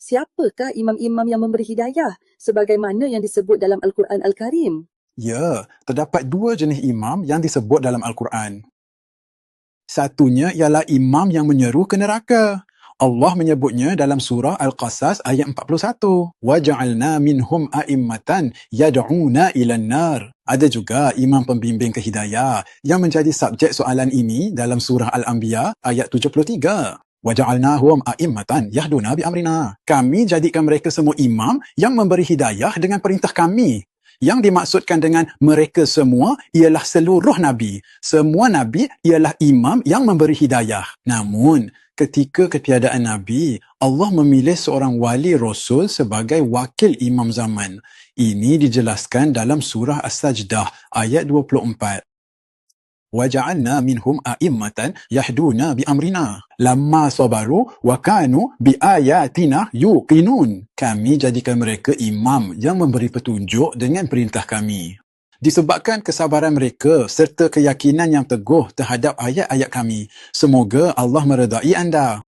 siapakah imam-imam yang memberi hidayah sebagaimana yang disebut dalam Al-Quran Al-Karim? Ya, terdapat dua jenis imam yang disebut dalam Al-Quran. Satunya ialah imam yang menyeru ke neraka. Allah menyebutnya dalam surah Al-Qasas ayat 41. وَجَعَلْنَا مِنْهُمْ أَئِمَّةً يَدْعُونَ إِلَى النَّارِ. Ada juga imam pembimbing ke hidayah yang menjadi subjek soalan ini dalam surah Al-Anbiya ayat 73. وَجَعَلْنَاهُمْ أَئِمَّةً يَهْدُونَ بِأَمْرِنَا. Kami jadikan mereka semua imam yang memberi hidayah dengan perintah kami. Yang dimaksudkan dengan mereka semua ialah seluruh Nabi. Semua Nabi ialah imam yang memberi hidayah. Namun, ketika ketiadaan Nabi, Allah memilih seorang wali Rasul sebagai wakil imam zaman. Ini dijelaskan dalam surah As-Sajdah ayat 24. وَجَعَلْنَا مِنْهُمْ أَئِمَّةً يَهْدُونَ بِأَمْرِنَا لَمَّا صَبَرُوا وَكَانُوا بِآيَاتِنَا يُوقِنُونَ. Kami jadikan mereka imam yang memberi petunjuk dengan perintah kami. Disebabkan kesabaran mereka serta keyakinan yang teguh terhadap ayat-ayat kami. Semoga Allah meredai anda.